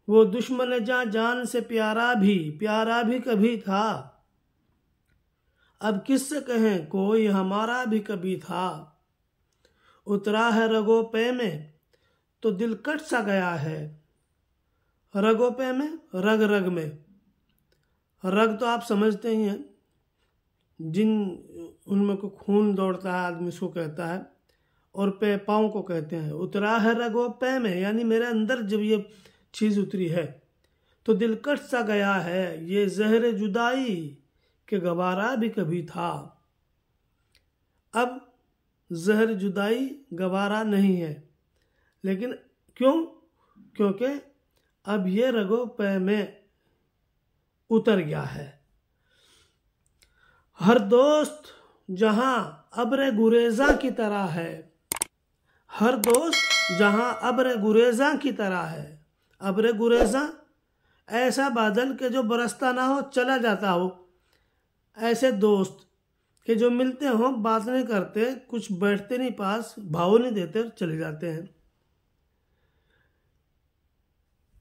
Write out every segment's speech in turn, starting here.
वो दुश्मन जा जान से प्यारा भी कभी था। अब किससे कहें कोई हमारा भी कभी था। उतरा है रगो पे में तो दिल कट सा गया है। रगो पे में, रग रग में। रग तो आप समझते ही हैं, जिन उनमें को खून दौड़ता है आदमी उसको कहता है, और पे पाँव को कहते हैं। उतरा है रगो पे में, यानी मेरे अंदर जब ये चीज़ उतरी है तो दिल कट सा गया है। ये जहर जुदाई के गवारा भी कभी था। अब जहर जुदाई गवारा नहीं है, लेकिन क्यों? क्योंकि अब ये रगो पे में उतर गया है। हर दोस्त जहां अब्र गुरेजा की तरह है। हर दोस्त जहां अब्र गुरेजा की तरह है। अब्र गुरेजा ऐसा बादल के जो बरसता ना हो, चला जाता हो। ऐसे दोस्त कि जो मिलते हो, बात नहीं करते, कुछ बैठते नहीं पास, भाव नहीं देते और चले जाते हैं।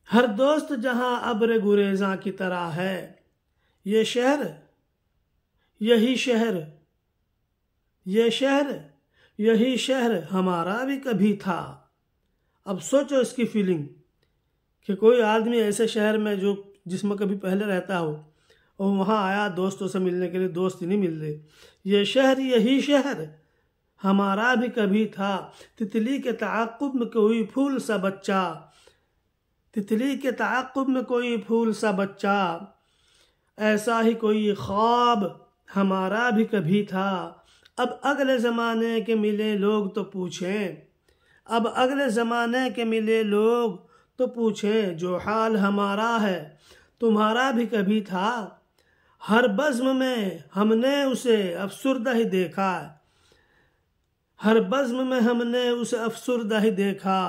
हर दोस्त जहां अब्र गुरेजा की तरह है। ये शहर, यही शहर, ये शहर, यही शहर हमारा भी कभी था। अब सोचो इसकी फीलिंग कि कोई आदमी ऐसे शहर में जो जिसमें कभी पहले रहता हो और वहाँ आया दोस्तों से मिलने के लिए, दोस्त ही नहीं मिल रहे। ये शहर, यही शहर हमारा भी कभी था। तितली के ताक़ुब में कोई फूल सा बच्चा, तितली के ताक़ुब में कोई फूल सा बच्चा, ऐसा ही कोई ख्वाब हमारा भी कभी था। अब अगले ज़माने के मिले लोग तो पूछें, अब अगले ज़माने के मिले लोग तो पूछें, जो हाल हमारा है तुम्हारा भी कभी था। हर बज़्म में हमने उसे अफसुर्दा ही देखा, हर बज़्म में हमने उसे अफसुर्दा ही देखा।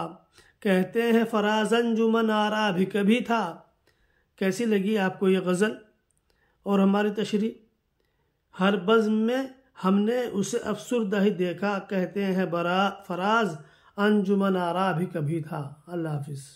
कहते हैं फराज़ अंजुमन आरा भी कभी था। कैसी लगी आपको ये गज़ल और हमारी तशरीह? हर बज़्म में हमने उसे अफसुर्दा ही देखा, कहते हैं फराज़ अंजुमन आरा भी कभी था। अल्लाह हाफ़िज़।